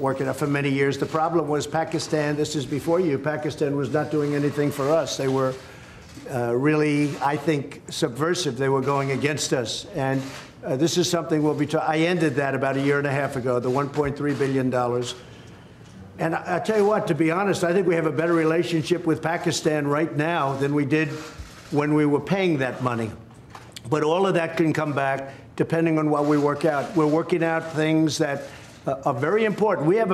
Working out for many years. The problem was Pakistan, this is before you, Pakistan was not doing anything for us. They were really, I think, subversive. They were going against us. And this is something we'll be I ended that about a year and a half ago, the $1.3 billion. And I tell you what, to be honest, I think we have a better relationship with Pakistan right now than we did when we were paying that money. But all of that can come back depending on what we work out. We're working out things that are very important. We have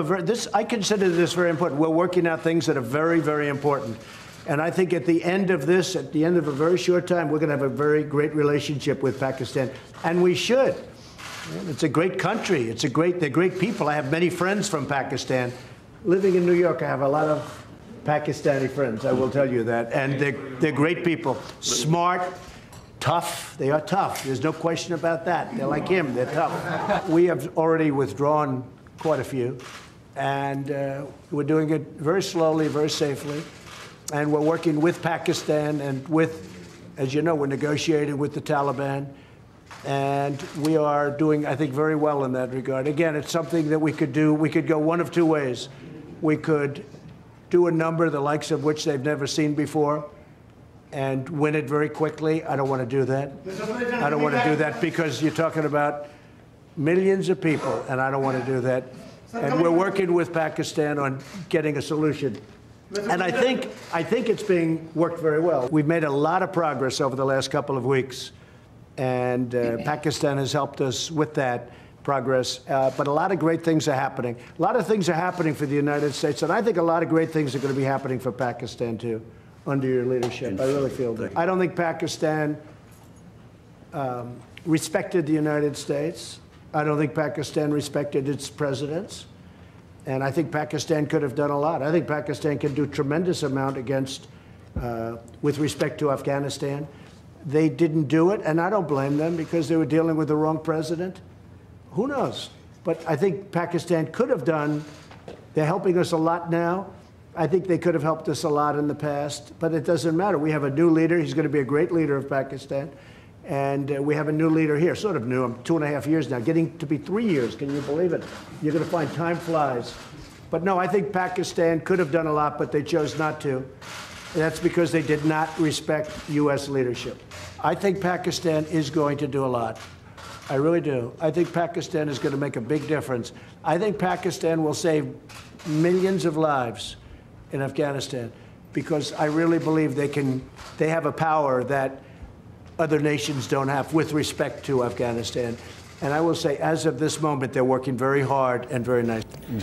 I consider this very important. We're working out things that are very, very important. And I think at the end of this, at the end of a very short time, we're going to have a very great relationship with Pakistan. And we should. It's a great country. They're great people. I have many friends from Pakistan. Living in New York, I have a lot of Pakistani friends, I will tell you that. And they're great people. Smart, tough. They are tough. There's no question about that. They're like him. They're tough. We have already withdrawn quite a few. And we're doing it very slowly, very safely. And we're working with Pakistan and with, as you know, we're negotiating with the Taliban. And we are doing, I think, very well in that regard. Again, it's something that we could do. We could go one of two ways. We could do a number the likes of which they've never seen before and win it very quickly. I don't want to do that. I don't want to do that because you're talking about millions of people, and I don't want to do that. And we're working with Pakistan on getting a solution. And I think it's being worked very well. We've made a lot of progress over the last couple of weeks, and Pakistan has helped us with that progress. But a lot of great things are happening. A lot of things are happening for the United States, and I think a lot of great things are going to be happening for Pakistan, too, under your leadership. I really feel that. I don't think Pakistan respected the United States. I don't think Pakistan respected its presidents. And I think Pakistan could have done a lot. I think Pakistan can do a tremendous amount with respect to Afghanistan. They didn't do it, and I don't blame them because they were dealing with the wrong president. Who knows? But I think Pakistan could have done. They're helping us a lot now. I think they could have helped us a lot in the past, but it doesn't matter. We have a new leader. He's going to be a great leader of Pakistan. And we have a new leader here, sort of new. I'm 2.5 years now, getting to be 3 years. Can you believe it? You're going to find time flies. But no, I think Pakistan could have done a lot, but they chose not to. And that's because they did not respect U.S. leadership. I think Pakistan is going to do a lot. I really do. I think Pakistan is going to make a big difference. I think Pakistan will save millions of lives in Afghanistan because I really believe they have a power that other nations don't have with respect to Afghanistan. And I will say, as of this moment, they're working very hard and very nice.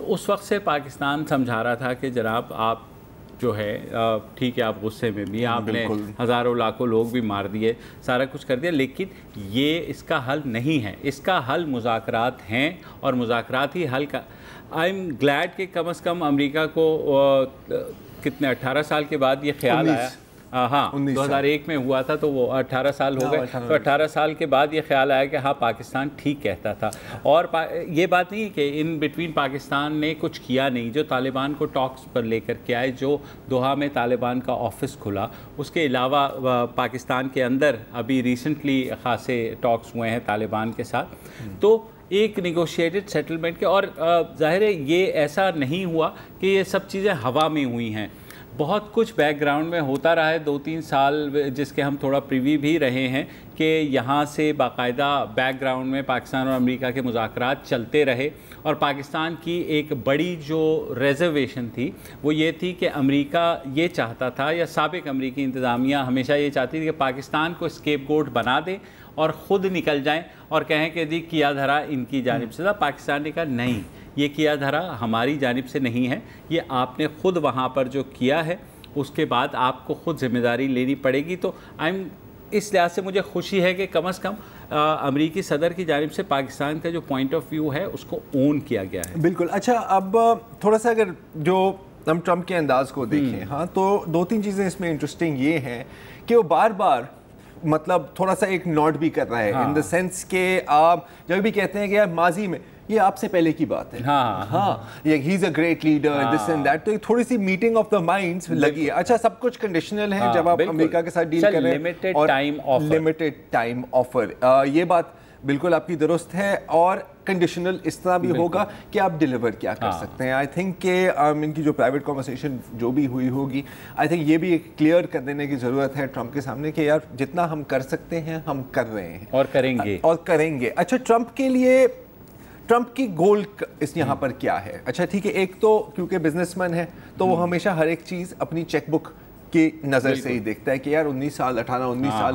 تو اس وقت سے پاکستان سمجھا رہا تھا کہ جناب آپ جو ہے ٹھیک ہے آپ غصے میں بھی آپ نے ہزاروں لاکھوں لوگ بھی مار دیے سارا کچھ کر دیا لیکن یہ اس کا حل نہیں ہے. اس کا حل مذاکرات ہیں اور مذاکرات ہی حل کا. آئی ایم گلیڈ کہ کم از کم امریکہ کو کتنے 18 سال کے بعد یہ خیال آیا. ہاں 2001 میں ہوا تھا تو وہ 18 سال ہو گئے تو 18 سال کے بعد یہ خیال آیا کہ ہاں پاکستان ٹھیک کہتا تھا. اور یہ بات نہیں ہے کہ ان بٹوین پاکستان نے کچھ کیا نہیں. جو طالبان کو ٹاکس پر لے کر کے آئے, جو دوحہ میں طالبان کا آفس کھلا, اس کے علاوہ پاکستان کے اندر ابھی ریسنٹلی خاصے ٹاکس ہوئے ہیں طالبان کے ساتھ, تو ایک نیگوشیٹڈ سیٹلمنٹ کے. اور ظاہر ہے یہ ایسا نہیں ہوا کہ یہ سب چیزیں ہوا میں ہوئی ہیں, بہت کچھ بیک گراؤنڈ میں ہوتا رہا ہے 2-3 سال جس کے ہم تھوڑا پریوی بھی رہے ہیں کہ یہاں سے باقاعدہ بیک گراؤنڈ میں پاکستان اور امریکہ کے مذاکرات چلتے رہے. اور پاکستان کی ایک بڑی جو ریزرویشن تھی وہ یہ تھی کہ امریکہ یہ چاہتا تھا, یا سابق امریکی انتظامیہ ہمیشہ یہ چاہتی تھی کہ پاکستان کو اسکیپ گوٹ بنا دے اور خود نکل جائیں اور کہیں کہ جی کیا دھرا ان کی جانب سے تھا. پاکستان نے کہا نہیں, یہ کیا دھرا ہماری جانب سے نہیں ہے, یہ آپ نے خود وہاں پر جو کیا ہے اس کے بعد آپ کو خود ذمہ داری لینی پڑے گی. تو اس لحاظ سے مجھے خوشی ہے کہ کم از کم امریکی صدر کی جانب سے پاکستان کا جو پوائنٹ آف ویو ہے اس کو اون کیا گیا ہے. بالکل. اچھا اب تھوڑا سا اگر جو ہم ٹرمپ کے انداز کو دیکھیں, ہاں تو 2-3 چیزیں اس میں انٹرسٹنگ یہ ہیں کہ وہ بار بار مطلب تھوڑا سا ایک نوٹ بھی کر رہا ہے ان دا سینس کہ آپ جب بھی کہتے ہیں کہ یار ماضی میں یہ آپ سے پہلے کی بات ہے, ہاں he is a great leader this and that, تو تھوڑی سی میٹنگ آف دا مائنڈس لگی ہے. اچھا سب کچھ کنڈیشنل ہے جب آپ امریکہ کے ساتھ ڈیل کر رہے ہیں, اور لمیٹڈ ٹائم آفر, یہ بات بالکل آپ کی درست ہے. اور کنڈیشنل اس طرح بھی ہوگا کہ آپ ڈیلیور کیا کر سکتے ہیں. آئی تھنک کہ ان کی جو پرائیویٹ کنورسیشن جو بھی ہوئی ہوگی, آئی تھنک یہ بھی ایک کلیئر کر دینے کی ضرورت ہے ٹرمپ کے سامنے کہ یار جتنا ہم کر سکتے ہیں ہم کر رہے ہیں اور کریں گے. اچھا ٹرمپ کے لیے ٹرمپ کی گول اس یہاں پر کیا ہے؟ اچھا ٹھیک ہے, ایک تو کیونکہ بزنس مین ہے تو وہ ہمیشہ ہر ایک چیز اپنی چیک بک کی نظر سے ہی دیکھتا ہے کہ یار 19 سال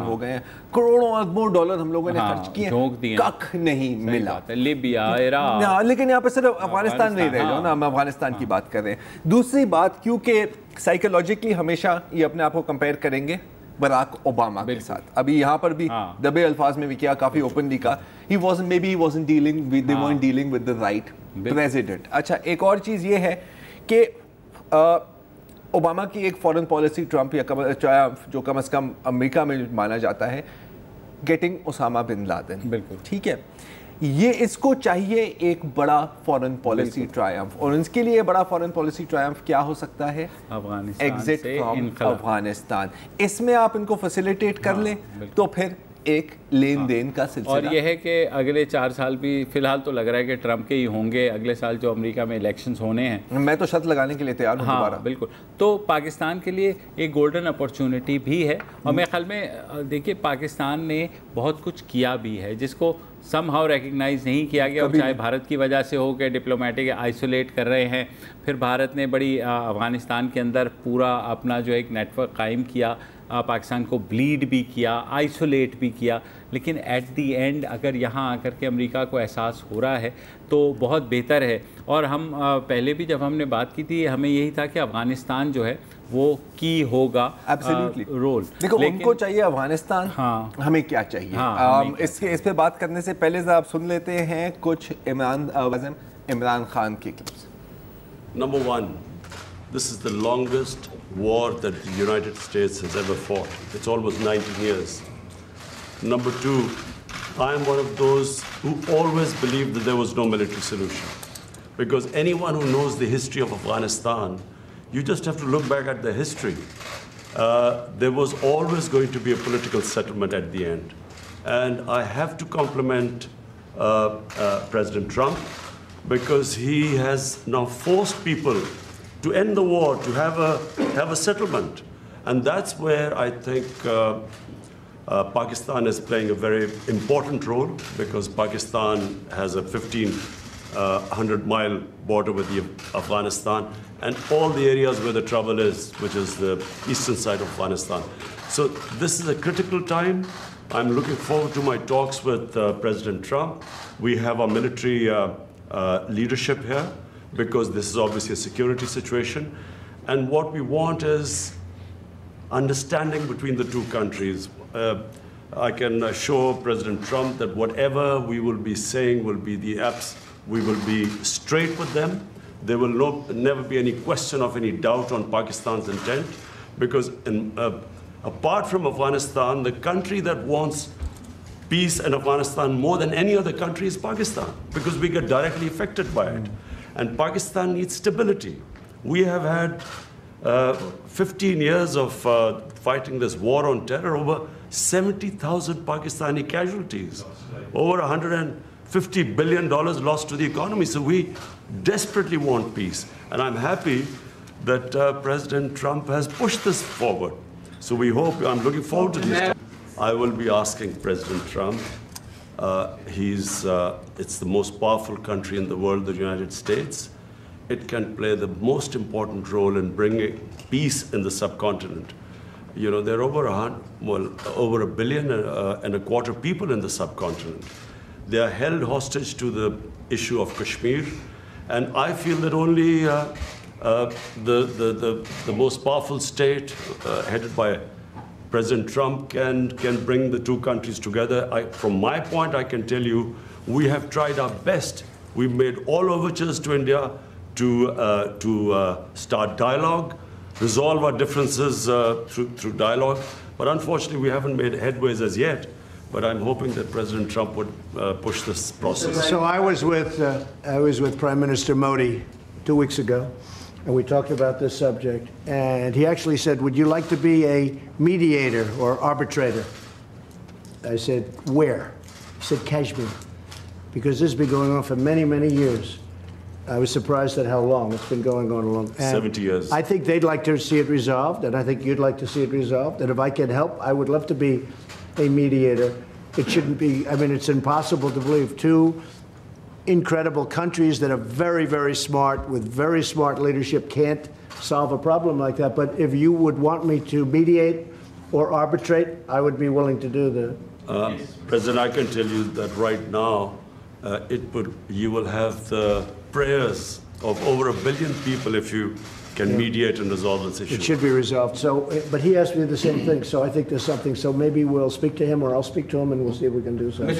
ہو گئے ہیں, کروڑوں اربوں ڈالر ہم لوگوں نے خرچ کیے, کک نہیں ملا. لیبیا, عراق, لیکن یہاں پہ صرف افغانستان نہیں رہ جاؤ نا, ہم افغانستان کی بات کر رہے ہیں. دوسری بات, کیونکہ سائیکولوجیکلی ہمیشہ یہ اپنے آپ کو کمپیئر کریں گے براک اوباما کے ساتھ. ابھی یہاں پر بھی دبے الفاظ میں بھی کیا, کافی اوپنلی کہا he wasn't dealing with the right president. اچھا ایک اور چیز یہ ہے کہ اوباما کی ایک فورن پالیسی ٹرمپ یا جو کم از کم امریکہ میں مانا جاتا ہے, گیٹنگ اسامہ بن لادن. بالکل ٹھیک ہے, یہ اس کو چاہیے ایک بڑا فورن پالیسی ٹرائمف, اور اس کے لیے بڑا فورن پالیسی ٹرائمف کیا ہو سکتا ہے؟ Exit from Afghanistan. اس میں آپ ان کو فیسیلیٹیٹ کر لیں تو پھر ایک لین دین کا سلسلہ. اور یہ ہے کہ اگلے 4 سال بھی فی الحال تو لگ رہا ہے کہ ٹرمپ کے ہی ہوں گے. اگلے سال جو امریکہ میں الیکشنز ہونے ہیں, میں تو شرط لگانے کے لیے تیار ہوں دوبارہ. بالکل. تو پاکستان کے لیے ایک گولڈن اپرچونٹی بھی ہے. اور میرے خیال میں دیکھیے پاکستان نے بہت کچھ کیا بھی ہے جس کو سم ہاؤ ریکگنائز نہیں کیا گیا, چاہے بھارت کی وجہ سے ہو کہ ڈپلومیٹک آئسولیٹ کر رہے ہیں. پھر بھارت نے بڑی افغانستان کے اندر پورا اپنا جو ایک نیٹ ورک قائم کیا, پاکستان کو بلیڈ بھی کیا, آئسولیٹ بھی کیا. لیکن ایٹ دی اینڈ اگر یہاں آ کر کے امریکہ کو احساس ہو رہا ہے تو بہت بہتر ہے. اور ہم پہلے بھی جب ہم نے بات کی تھی ہمیں یہی تھا کہ افغانستان جو ہے وہ کی ہوگا رول. دیکھو ان کو چاہیے افغانستان, ہمیں کیا چاہیے. اس پہ بات کرنے سے پہلے آپ سن لیتے ہیں کچھ عمران خان کی clips. Number one, this is the longest war that the United States has ever fought. It's almost 19 years. Number two, I am one of those who always believed that there was no military solution. Because anyone who knows the history of Afghanistan, you just have to look back at the history. There was always going to be a political settlement at the end. And I have to compliment President Trump, because he has now forced people to end the war, to have a settlement. And that's where I think Pakistan is playing a very important role, because Pakistan has a 1,500-mile border with Afghanistan and all the areas where the trouble is, which is the eastern side of Afghanistan. So this is a critical time. I'm looking forward to my talks with President Trump. We have our military leadership here. because this is obviously a security situation. And what we want is understanding between the two countries. I can assure President Trump that whatever we will be saying will be the apps. We will be straight with them. There will never be any question of any doubt on Pakistan's intent, because apart from Afghanistan, the country that wants peace in Afghanistan more than any other country is Pakistan, because we get directly affected by it. And Pakistan needs stability. We have had 15 years of fighting this war on terror, over 70,000 Pakistani casualties, over $150 billion lost to the economy. So we desperately want peace. And I'm happy that President Trump has pushed this forward. So we hope, I'm looking forward to this. I will be asking President Trump. It's the most powerful country in the world, the United States. It can play the most important role in bringing peace in the subcontinent. You know, there are over 1.25 billion people in the subcontinent. They are held hostage to the issue of Kashmir, and I feel that only the most powerful state, headed by President Trump, can bring the two countries together. From my point, I can tell you, we have tried our best. We've made all overtures to India to start dialogue, resolve our differences through dialogue. But unfortunately, we haven't made headways as yet. But I'm hoping that President Trump would push this process. So I was with Prime Minister Modi 2 weeks ago, and we talked about this subject. And he actually said, "Would you like to be a mediator or arbitrator?" I said, "Where?" He said, "Kashmir," because this has been going on for many, many years. I was surprised at how long it's been going on. 70 years. I think they'd like to see it resolved, and I think you'd like to see it resolved. And if I can help, I would love to be a mediator. It shouldn't be, I mean, it's impossible to believe two incredible countries that are very, very smart, with very smart leadership, can't solve a problem like that. But if you would want me to mediate or arbitrate, I would be willing to do that. President, I can tell you that right now, you will have the prayers of over 1 billion people if you can mediate and resolve this issue. It should be resolved. So, but he asked me the same thing. So I think there's something. So maybe we'll speak to him, or I'll speak to him, and we'll see if we can do so.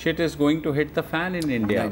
shit is going to hit the fan in India।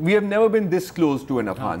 we have never been this close to an Afghan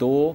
2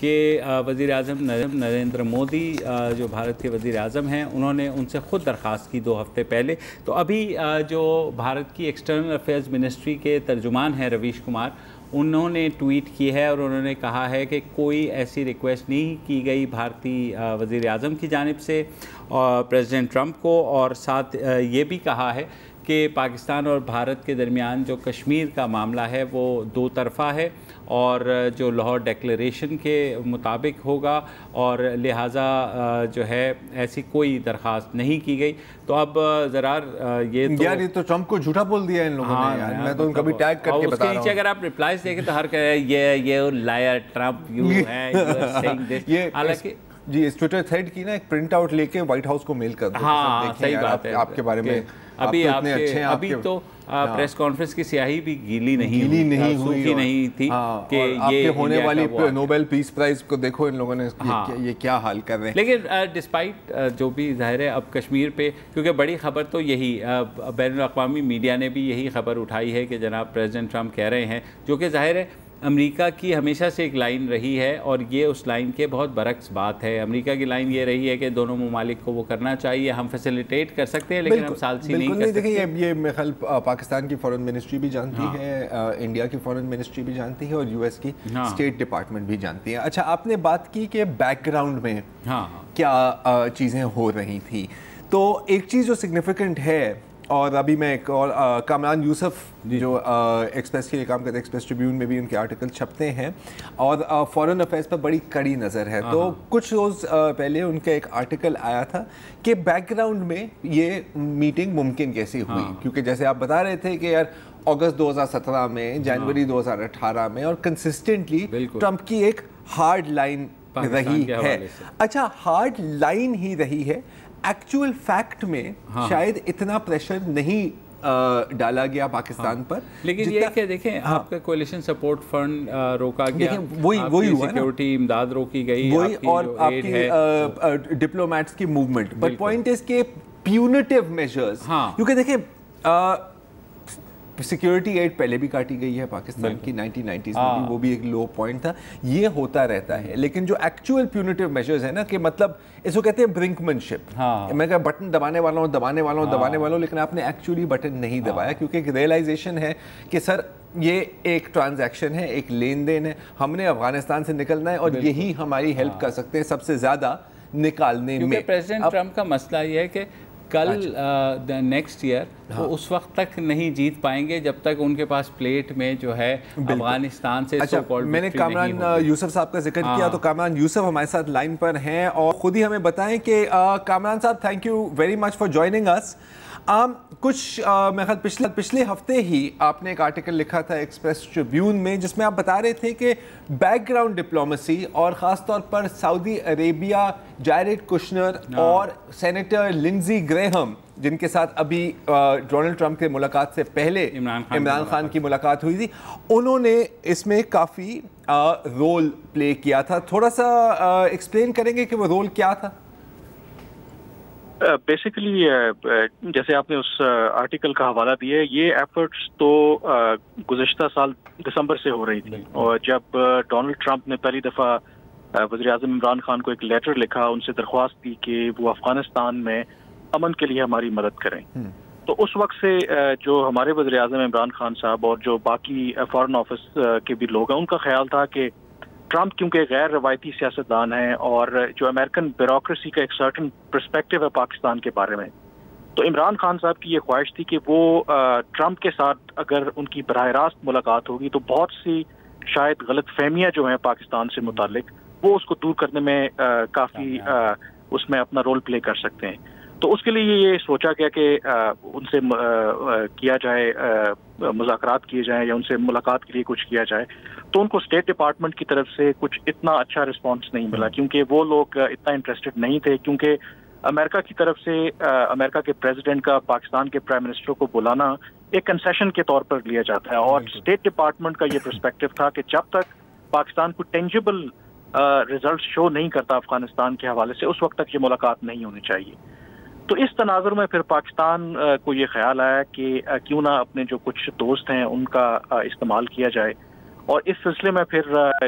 کہ وزیر اعظم نریندر مودی جو بھارت کے وزیر اعظم ہیں انہوں نے ان سے خود درخواست کی 2 ہفتے پہلے. تو ابھی جو بھارت کی ایکسٹرنل افیئرز منسٹری کے ترجمان ہیں رویش کمار, انہوں نے ٹویٹ کی ہے اور انہوں نے کہا ہے کہ کوئی ایسی ریکویسٹ نہیں کی گئی بھارتی وزیر اعظم کی جانب سے پریزیڈنٹ ٹرمپ کو, اور ساتھ یہ بھی کہا ہے کہ پاکستان اور بھارت کے درمیان جو کشمیر کا معاملہ ہے وہ 2 طرفہ ہے اور جو لاہور ڈیکلیریشن کے مطابق ہوگا, اور لہٰذا جو ہے ایسی کوئی درخواست نہیں کی گئی. تو اب زرار یہ تو ٹرمپ کو جھوٹا بول دیا ان لوگوں نے, میں تو ان کا بھی ٹیگ کر کے بتا رہا ہوں. اگر آپ ریپلائز دیکھیں تو ہر یہ لائر ٹرمپ یو ہے, حالانکہ جی اس ٹویٹر تھریڈ کی نا ایک پرنٹ آؤٹ لے کے وائٹ ہاؤس کو میل کر دو. ہاں صحیح بات ہے آپ کے بارے میں. ابھی تو پریس کانفرنس کی سیاہی بھی گیلی نہیں ہوئی تھی کہ یہ ہونے والی نوبل پیس پرائز کو دیکھو ان لوگوں نے یہ کیا حال کر رہے ہیں. لیکن ڈسپائٹ جو بھی ظاہر ہے اب کشمیر پہ, کیونکہ بڑی خبر تو یہی بین الاقوامی میڈیا نے بھی یہی خبر اٹھائی ہے کہ جناب پریزیڈنٹ ٹرمپ کہہ رہے ہیں, جو کہ ظاہر ہے امریکہ کی ہمیشہ سے ایک لائن رہی ہے اور یہ اس لائن کے بہت برعکس بات ہے. امریکہ کی لائن یہ رہی ہے کہ دونوں ممالک کو وہ کرنا چاہیے, ہم فیسیلیٹیٹ کر سکتے ہیں لیکن ہم ثالثی نہیں کر سکتے. دیکھیں یہ میرے خیال پاکستان کی فورن منسٹری بھی جانتی ہے, انڈیا کی فورن منسٹری بھی جانتی ہے, اور یو ایس کی اسٹیٹ ڈپارٹمنٹ بھی جانتی ہے. اچھا آپ نے بات کی کہ بیک گراؤنڈ میں کیا چیزیں ہو رہی تھیں, تو ایک چیز جو سگنیفیکنٹ ہے, اور ابھی میں ایک اور کامران یوسف جو ایکسپریس کے لیے کام کرتے ہیں, ایکسپریس ٹریبیون میں بھی ان کے آرٹیکل چھپتے ہیں اور فورن افیئرس پر بڑی کڑی نظر ہے. تو کچھ روز پہلے ان کا ایک آرٹیکل آیا تھا کہ بیک گراؤنڈ میں یہ میٹنگ ممکن کیسے ہوئی, کیونکہ جیسے آپ بتا رہے تھے کہ یار اگست 2017 میں, جنوری 2018 میں, اور کنسسٹنٹلی ٹرمپ کی ایک ہارڈ لائن رہی ہے. اچھا ہارڈ لائن ہی رہی ہے, ایکچوئل فیکٹ میں شاید اتنا پریشر نہیں ڈالا گیا پاکستان پر. لیکن یہ کہ دیکھیں آپ کا کولیشن سپورٹ فنڈ روکا گیا, وہی ہوا, سیکیورٹی امداد روکی گئی, وہی, اور آپ کی ڈپلومیٹس کی موومنٹ. بٹ پوائنٹ از کہ پیونیٹیو میجرز, کیونکہ دیکھیں سیکیورٹی ایڈ پہلے بھی کاٹی گئی ہے پاکستان کی 1990s میں بھی, وہ بھی ایک لو پوائنٹ تھا, یہ ہوتا رہتا ہے. لیکن جو ایکچوئل پیونیٹیو میجرز ہیں نا, کہ مطلب اس کو کہتے ہیں برنکمنشپ, میں کہا بٹن دبانے والا ہوں لیکن آپ نے ایکچولی بٹن نہیں دبایا, کیونکہ ایک ریئلائزیشن ہے کہ سر یہ ایک ٹرانزیکشن ہے, ایک لین دین ہے, ہم نے افغانستان سے نکلنا ہے اور یہی ہماری ہیلپ کر سکتے ہیں سب سے زیادہ نکالنے میں. کیونکہ پریزیڈنٹ ٹرمپ کا مسئلہ یہ ہے کہ کل نیکسٹ ایئر وہ اس وقت تک نہیں جیت پائیں گے جب تک ان کے پاس پلیٹ میں جو ہے افغانستان سے سو کالڈ. میں نے کامران یوسف صاحب کا ذکر کیا, تو کامران یوسف ہمارے ساتھ لائن پر ہیں اور خود ہی ہمیں بتائیں کہ Kamran sahab thank you very much for joining us. کچھ میں خیال پچھلے ہفتے ہی آپ نے ایک آرٹیکل لکھا تھا ایکسپریس ٹریبیون میں, جس میں آپ بتا رہے تھے کہ بیک گراؤنڈ ڈپلومیسی اور خاص طور پر سعودی عربیہ, جیریڈ کشنر اور سینیٹر لنزی گریہم, جن کے ساتھ ابھی ڈونلڈ ٹرمپ کے ملاقات سے پہلے عمران خان کی ملاقات ہوئی تھی, انہوں نے اس میں کافی رول پلے کیا تھا. تھوڑا سا ایکسپلین کریں گے کہ وہ رول کیا تھا؟ بیسیکلی جیسے آپ نے اس آرٹیکل کا حوالہ دیا ہے, یہ ایفرٹس تو گزشتہ سال دسمبر سے ہو رہی تھی, اور جب ڈونلڈ ٹرمپ نے پہلی دفعہ وزیر اعظم عمران خان کو ایک لیٹر لکھا, ان سے درخواست کی کہ وہ افغانستان میں امن کے لیے ہماری مدد کریں, تو اس وقت سے جو ہمارے وزیر اعظم عمران خان صاحب اور جو باقی فارن آفس کے بھی لوگ ہیں, ان کا خیال تھا کہ ٹرمپ کیونکہ غیر روایتی سیاستدان ہیں اور جو امریکن بیوروکریسی کا ایک سرٹن پرسپیکٹو ہے پاکستان کے بارے میں, تو عمران خان صاحب کی یہ خواہش تھی کہ وہ ٹرمپ کے ساتھ اگر ان کی براہ راست ملاقات ہوگی تو بہت سی شاید غلط فہمیاں جو ہیں پاکستان سے متعلق, وہ اس کو دور کرنے میں کافی اس میں اپنا رول پلے کر سکتے ہیں. تو اس کے لیے یہ سوچا گیا کہ ان سے کیا جائے, مذاکرات کیے جائیں یا ان سے ملاقات کے لیے کچھ کیا جائے. تو ان کو اسٹیٹ ڈپارٹمنٹ کی طرف سے کچھ اتنا اچھا رسپانس نہیں ملا, کیونکہ وہ لوگ اتنا انٹرسٹڈ نہیں تھے, کیونکہ امریکہ کی طرف سے امریکہ کے پریزیڈنٹ کا پاکستان کے پرائم منسٹر کو بلانا ایک کنسیشن کے طور پر لیا جاتا ہے, اور اسٹیٹ ڈپارٹمنٹ کا یہ پرسپیکٹو تھا کہ جب تک پاکستان کو ٹینجیبل ریزلٹ شو نہیں کرتا افغانستان کے حوالے سے, اس وقت تک یہ ملاقات نہیں ہونی چاہیے. تو اس تناظر میں پھر پاکستان کو یہ خیال آیا کہ کیوں نہ اپنے جو کچھ دوست ہیں ان کا استعمال کیا جائے, اور اس سلسلے میں پھر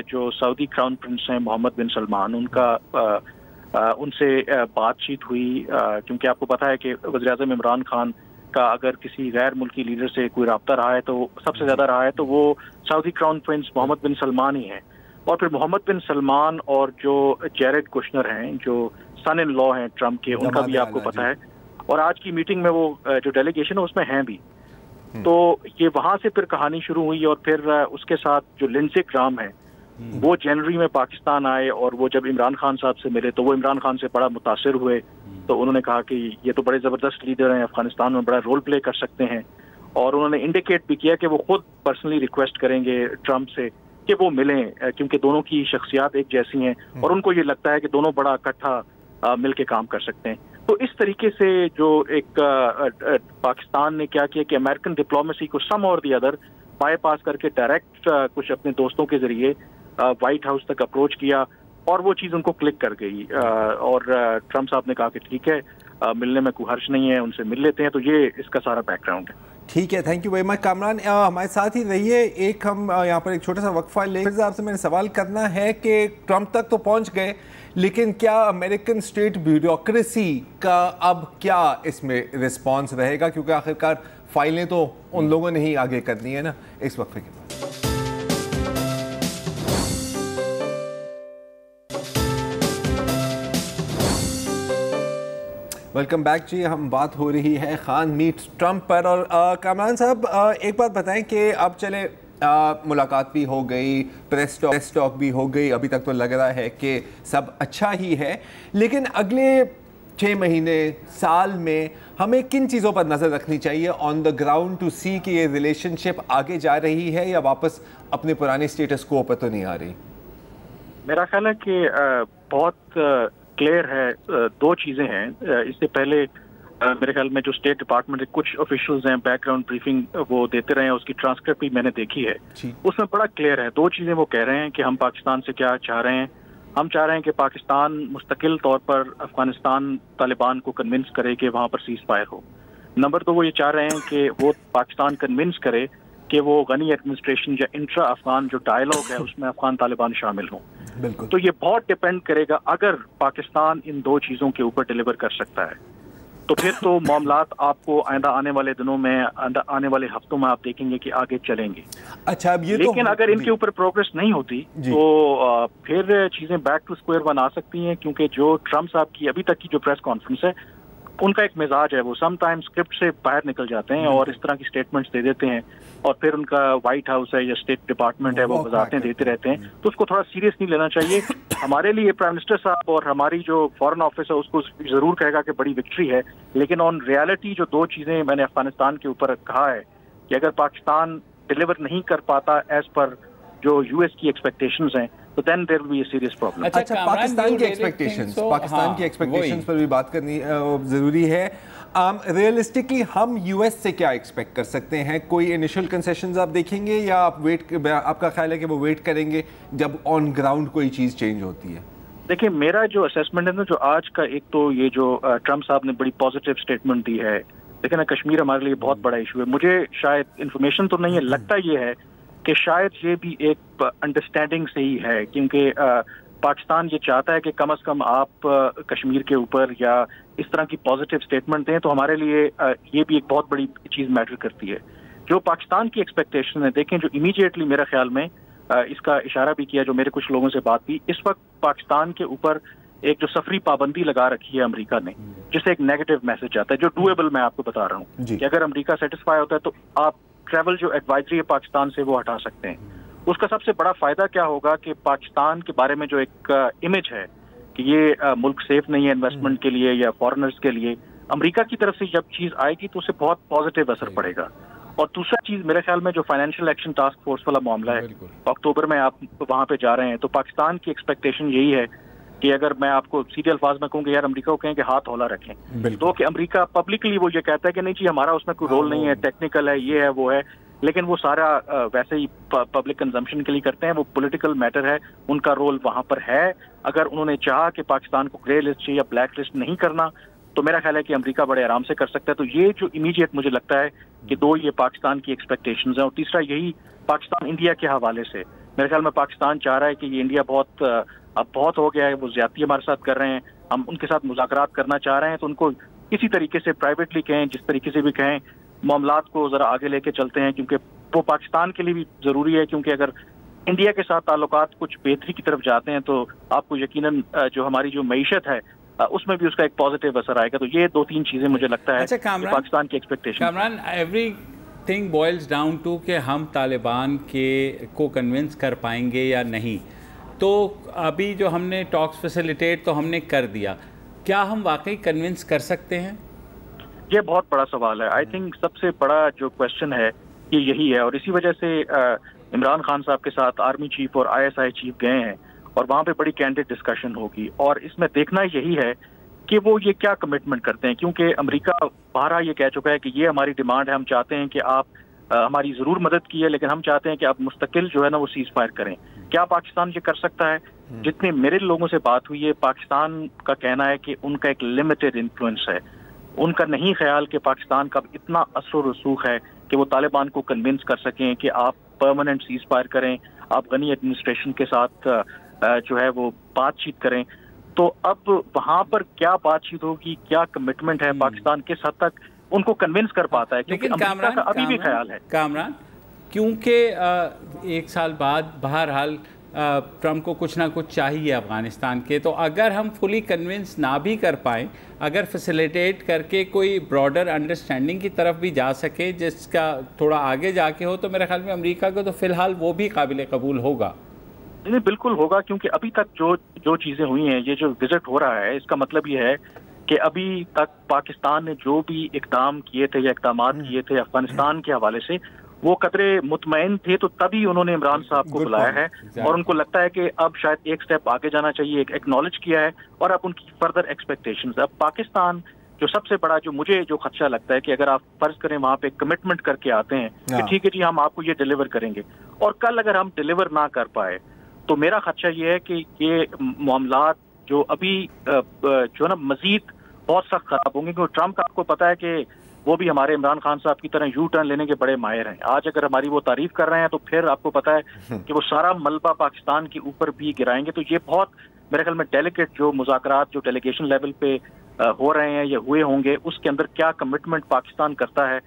جو سعودی کراؤن پرنس ہیں محمد بن سلمان، ان سے بات چیت ہوئی، کیونکہ آپ کو پتہ ہے کہ وزیر اعظم عمران خان کا اگر کسی غیر ملکی لیڈر سے کوئی رابطہ رہا ہے تو سب سے زیادہ رہا ہے تو وہ سعودی کراؤن پرنس محمد بن سلمان ہی ہیں. اور پھر محمد بن سلمان اور جو جیرڈ کشنر ہیں جو سن ان لا ہیں ٹرمپ کے، ان کا بھی آپ کو پتہ ہے. اور آج کی میٹنگ میں وہ جو ڈیلیگیشن ہے اس میں ہیں بھی. تو یہ وہاں سے پھر کہانی شروع ہوئی، اور پھر اس کے ساتھ جو لنزے گرام ہیں وہ جنوری میں پاکستان آئے، اور وہ جب عمران خان صاحب سے ملے تو وہ عمران خان سے بڑا متاثر ہوئے. تو انہوں نے کہا کہ یہ تو بڑے زبردست لیڈر ہیں، افغانستان میں بڑا رول پلے کر سکتے ہیں. اور انہوں نے انڈیکیٹ بھی کیا کہ وہ خود پرسنلی ریکویسٹ کریں گے ٹرمپ سے کہ وہ ملیں، کیونکہ دونوں کی شخصیات ایک جیسی ہیں اور ان کو یہ لگتا ہے کہ دونوں بڑا اکٹھا مل کے کام کر سکتے ہیں. تو اس طریقے سے جو ایک پاکستان نے کیا کیا کہ امریکن ڈپلومیسی کو سم اور دی ادر بائی پاس کر کے ڈائریکٹ کچھ اپنے دوستوں کے ذریعے وائٹ ہاؤس تک اپروچ کیا، اور وہ چیز ان کو کلک کر گئی. اور ٹرمپ صاحب نے کہا کہ ٹھیک ہے، ملنے میں کوئی حرج نہیں ہے، ان سے مل لیتے ہیں. تو یہ اس کا سارا بیک گراؤنڈ ہے. ٹھیک ہے، thank you very much. Kamran ہمارے ساتھ ہی رہیے. ایک ہم یہاں پر ایک چھوٹا سا وقفہ لے کر آپ سے میں نے سوال کرنا ہے کہ ٹرمپ تک تو پہنچ گئے، لیکن کیا امریکن اسٹیٹ بیوروکریسی کا اب کیا اس میں رسپانس رہے گا؟ کیونکہ آخرکار فائلیں تو ان لوگوں نے ہی آگے کرنی ہے نا. اس وقفے کے بعد ویلکم بیک جی. ہم بات ہو رہی ہے خان میٹس ٹرمپ پر. اور کامران صاحب ایک بات بتائیں کہ اب چلے ملاقات بھی ہو گئی، پریس ٹاک بھی ہو گئی، ابھی تک تو لگ رہا ہے کہ سب اچھا ہی ہے، لیکن اگلے 6 مہینے سال میں ہمیں کن چیزوں پر نظر رکھنی چاہیے آن دا گراؤنڈ ٹو سی کہ یہ ریلیشن شپ آگے جا رہی ہے یا واپس اپنے پرانے اسٹیٹس کو پر تو نہیں آ رہی؟ میرا خیال ہے کہ بہت کلیئر ہے. 2 چیزیں ہیں. اس سے پہلے میرے خیال میں جو اسٹیٹ ڈپارٹمنٹ کے کچھ آفیشلز ہیں بیک گراؤنڈ بریفنگ وہ دیتے رہے ہیں، اس کی ٹرانسکرپٹ بھی میں نے دیکھی ہے. اس میں بڑا کلیئر ہے. 2 چیزیں وہ کہہ رہے ہیں کہ ہم پاکستان سے کیا چاہ رہے ہیں. ہم چاہ رہے ہیں کہ پاکستان مستقل طور پر افغانستان طالبان کو کنونس کرے کہ وہاں پر سیز فائر ہو. نمبر 2 وہ یہ چاہ رہے ہیں کہ وہ پاکستان کنونس کرے کہ وہ غنی ایڈمنسٹریشن یا انٹرا افغان جو ڈائلاگ ہے اس میں افغان طالبان شامل ہوں. بالکل. تو یہ بہت ڈپینڈ کرے گا. اگر پاکستان ان 2 چیزوں کے اوپر ڈیلیور کر سکتا ہے تو پھر تو معاملات آپ کو آئندہ آنے والے دنوں میں، آنے والے ہفتوں میں آپ دیکھیں گے کہ آگے چلیں گے. اچھا، اب یہ لیکن اگر ان کے اوپر پروگرس نہیں ہوتی تو پھر چیزیں بیک ٹو اسکوئر 1 آ سکتی ہیں. کیونکہ جو ٹرمپ صاحب کی ابھی تک کی جو پریس کانفرنس ہے ان کا ایک مزاج ہے، وہ سم ٹائم اسکرپٹ سے باہر نکل جاتے ہیں اور اس طرح کی اسٹیٹمنٹس دے دیتے ہیں، اور پھر ان کا وائٹ ہاؤس ہے یا اسٹیٹ ڈپارٹمنٹ ہے وہ وضاحتیں دیتے رہتے ہیں. تو اس کو تھوڑا سیریس نہیں لینا چاہیے. ہمارے لیے پرائم منسٹر صاحب اور ہماری جو فارن آفس ہے اس کو ضرور کہے گا کہ بڑی وکٹری ہے، لیکن آن ریالٹی جو 2 چیزیں میں نے افغانستان کے اوپر کہا ہے کہ اگر پاکستان ڈیلیور نہیں کر پاتا ایز پر جو یو ایس کی ایکسپیکٹیشنز ہیں تو then there will be a serious problem. اچھا، پاکستان کی ایکسپیکٹیشنز پر بھی بات کرنی ضروری ہے. ریئلسٹکلی ہم یو ایس سے کیا ایکسپیکٹ کر سکتے ہیں؟ کوئی انیشل کنسیشنز آپ دیکھیں گے یا آپ کا خیال ہے کہ وہ ویٹ کریں گے جب آن گراؤنڈ کوئی چیز چینج ہوتی ہے؟ دیکھیں، میرا جو اسیسمنٹ ہے نا، جو آج کا ایک تو یہ جو ٹرمپ صاحب نے بڑی پازیٹیو اسٹیٹمنٹ دی ہے. دیکھیں نا، کشمیر ہمارے لیے بہت بڑا ایشو ہے. مجھے شاید انفارمیشن تو نہیں ہے، لگتا یہ ہے کہ شاید یہ بھی ایک انڈرسٹینڈنگ سے ہی ہے، کیونکہ پاکستان یہ چاہتا ہے کہ کم از کم آپ کشمیر کے اوپر یا اس طرح کی پازیٹیو اسٹیٹمنٹ دیں تو ہمارے لیے یہ بھی ایک بہت بڑی چیز میٹر کرتی ہے. جو پاکستان کی ایکسپیکٹیشن ہے، دیکھیں جو امیڈیٹلی میرا خیال میں اس کا اشارہ بھی کیا جو میرے کچھ لوگوں سے بات کی، اس وقت پاکستان کے اوپر ایک جو سفری پابندی لگا رکھی ہے امریکہ نے، جس سے ایک نیگیٹو میسج آتا ہے جو ڈویبل میں آپ کو بتا رہا ہوں کہ اگر امریکہ سیٹسفائی ہوتا ہے تو آپ ٹریول جو ایڈوائزری ہے پاکستان سے وہ ہٹا سکتے ہیں. اس کا سب سے بڑا فائدہ کیا ہوگا کہ پاکستان کے بارے میں جو ایک امیج ہے کہ یہ ملک سیف نہیں ہے انویسٹمنٹ کے لیے یا فارنرز کے لیے، امریکہ کی طرف سے جب چیز آئے گی تو اسے بہت پازیٹیو اثر پڑے گا. اور دوسرا چیز میرے خیال میں جو فائنینشیل ایکشن ٹاسک فورس والا معاملہ ہے، اکتوبر میں آپ وہاں پہ جا رہے ہیں، تو پاکستان کی ایکسپیکٹیشن یہی ہے کہ اگر میں آپ کو سیدھے الفاظ میں کہوں کہ یار امریکہ کو کہیں کہ ہاتھ ہولا رکھیں، تو کہ امریکہ پبلکلی وہ یہ کہتا ہے کہ نہیں جی ہمارا اس میں کوئی رول نہیں ہے، ٹیکنیکل ہے، یہ ہے وہ ہے، لیکن وہ سارا ویسے ہی پبلک کنزمپشن کے لیے کرتے ہیں. وہ پولیٹیکل میٹر ہے، ان کا رول وہاں پر ہے. اگر انہوں نے چاہا کہ پاکستان کو گرے لسٹ یا بلیک لسٹ نہیں کرنا تو میرا خیال ہے کہ امریکہ بڑے آرام سے کر سکتا ہے. تو یہ جو امیڈیٹ مجھے لگتا ہے کہ 2 یہ پاکستان کی ایکسپیکٹیشنز ہیں، اور تیسرا یہی پاکستان انڈیا کے حوالے سے میرے خیال میں پاکستان چاہ رہا ہے کہ یہ انڈیا اب بہت ہو گیا ہے, وہ زیادتی ہمارے ساتھ کر رہے ہیں, ہم ان کے ساتھ مذاکرات کرنا چاہ رہے ہیں, تو ان کو کسی طریقے سے پرائیویٹلی کہیں, جس طریقے سے بھی کہیں, معاملات کو ذرا آگے لے کے چلتے ہیں, کیونکہ وہ پاکستان کے لیے بھی ضروری ہے, کیونکہ اگر انڈیا کے ساتھ تعلقات کچھ بہتری کی طرف جاتے ہیں تو آپ کو یقیناً جو ہماری جو معیشت ہے اس میں بھی اس کا ایک پازیٹیو اثر آئے گا. تو یہ 2-3 چیزیں مجھے لگتا ہے پاکستان کی expectation. Kamran, everything boils down to کہ ہم طالبان کو کنونس کر پائیں گے یا نہیں. تو ابھی جو ہم نے ٹاکس فیسیلیٹیٹ تو ہم نے کر دیا, کیا ہم واقعی کنونس کر سکتے ہیں؟ یہ بہت بڑا سوال ہے. آئی تھنک سب سے بڑا جو کوشچن ہے یہ یہی ہے, اور اسی وجہ سے عمران خان صاحب کے ساتھ آرمی چیف اور ISI چیف گئے ہیں, اور وہاں پہ بڑی کینڈیڈ ڈسکشن ہوگی, اور اس میں دیکھنا یہی ہے کہ وہ یہ کیا کمٹمنٹ کرتے ہیں, کیونکہ امریکہ بارہا یہ کہہ چکا ہے کہ یہ ہماری ڈیمانڈ ہے, ہم چاہتے ہیں کہ آپ ہماری ضرور مدد کی ہے, لیکن ہم چاہتے ہیں کہ آپ مستقل جو ہے نا وہ سیز فائر کریں. کیا پاکستان یہ کر سکتا ہے؟ جتنے میرے لوگوں سے بات ہوئی ہے, پاکستان کا کہنا ہے کہ ان کا ایک لمیٹڈ انفلوئنس ہے, ان کا نہیں خیال کہ پاکستان کا اتنا اثر و رسوخ ہے کہ وہ طالبان کو کنونس کر سکیں کہ آپ پرماننٹ سیز فائر کریں, آپ غنی ایڈمنسٹریشن کے ساتھ جو ہے وہ بات چیت کریں. تو اب وہاں پر کیا بات چیت ہوگی, کیا کمٹمنٹ ہے, پاکستان کس حد تک ان کو کنونس کر پاتا ہے, کیونکہ امریکہ کا ابھی بھی خیال ہے. کامران, کیونکہ 1 سال بعد بہرحال ٹرمپ کو کچھ نہ کچھ چاہیے افغانستان کے, تو اگر ہم فلی کنونس نہ بھی کر پائیں, اگر فیسیلیٹیٹ کر کے کوئی براڈر انڈرسٹینڈنگ کی طرف بھی جا سکے جس کا تھوڑا آگے جا کے ہو, تو میرے خیال میں امریکہ کو تو فی الحال وہ بھی قابل قبول ہوگا. نہیں, بالکل ہوگا, کیونکہ ابھی تک جو چیزیں ہوئی ہیں, یہ جو وزٹ ہو رہا ہے, اس کا مطلب یہ ہے کہ ابھی تک پاکستان نے جو بھی اقدام کیے تھے یا اقدامات کیے تھے افغانستان کے حوالے سے, وہ قدرے مطمئن تھے, تو تبھی انہوں نے عمران صاحب کو بلایا ہے, اور ان کو لگتا ہے کہ اب شاید ایک سٹیپ آگے جانا چاہیے, ایک ایکنالج کیا ہے, اور اب ان کی فردر ایکسپیکٹیشنز. اب پاکستان جو سب سے بڑا مجھے جو خدشہ لگتا ہے کہ اگر آپ فرض کریں وہاں پہ کمٹمنٹ کر کے آتے ہیں کہ ٹھیک ہے جی ہم آپ کو یہ ڈیلیور کریں گے, اور کل اگر ہم ڈیلیور نہ کر پائے, تو میرا خدشہ یہ ہے کہ یہ معاملات جو ابھی جو نا مزید بہت سخت خراب ہوں گے, کیونکہ ٹرمپ آپ کو پتا ہے کہ وہ بھی ہمارے عمران خان صاحب کی طرح یو ٹرن لینے کے بڑے ماہر ہیں. آج اگر ہماری وہ تعریف کر رہے ہیں تو پھر آپ کو پتا ہے کہ وہ سارا ملبہ پاکستان کے اوپر بھی گرائیں گے. تو یہ بہت میرے خیال میں ڈیلیکیٹ جو مذاکرات جو ڈیلیگیشن لیول پہ ہو رہے ہیں یا ہوئے ہوں گے, اس کے اندر کیا کمٹمنٹ پاکستان کرتا ہے,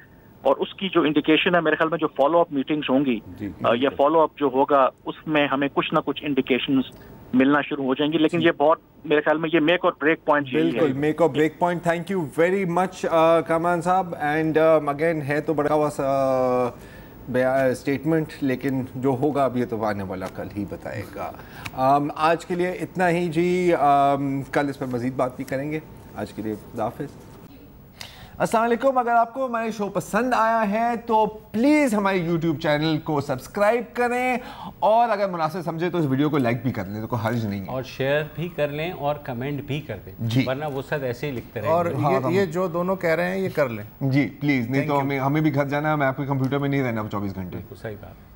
اور اس کی جو انڈیکیشن ہے میرے خیال میں جو فالو اپ میٹنگز ہوں گی یا فالو اپ جو ہوگا, اس میں ہمیں کچھ نہ کچھ انڈیکیشنز ملنا شروع ہو جائیں گی. لیکن یہ بہت میرے خیال میں یہ میک اور بریک پوائنٹ ہے. بالکل میک اور break point. Thank you very much Kamran sahab. And again ہے تو بڑا ہوا اسٹیٹمنٹ, لیکن جو ہوگا اب یہ تو آنے والا کل ہی بتائے گا. آج کے لیے اتنا ہی جی, کل اس پر مزید بات بھی کریں گے. آج کے لیے خدا حافظ. السلام علیکم. اگر آپ کو ہمارے شو پسند آیا ہے تو پلیز ہمارے یوٹیوب چینل کو سبسکرائب کریں, اور اگر مناسب سمجھے تو اس ویڈیو کو لائک بھی کر لیں, تو کوئی حرج نہیں ہے, اور شیئر بھی کر لیں اور کمنٹ بھی کر دیں جی, ورنہ وہ سب ایسے ہی لکھتے رہیں. اور یہ جو دونوں کہہ رہے ہیں یہ کر لیں جی پلیز, نہیں تو ہمیں بھی گھر جانا ہے, میں آپ کے کمپیوٹر میں نہیں رہنا 24 گھنٹے. صحیح بات.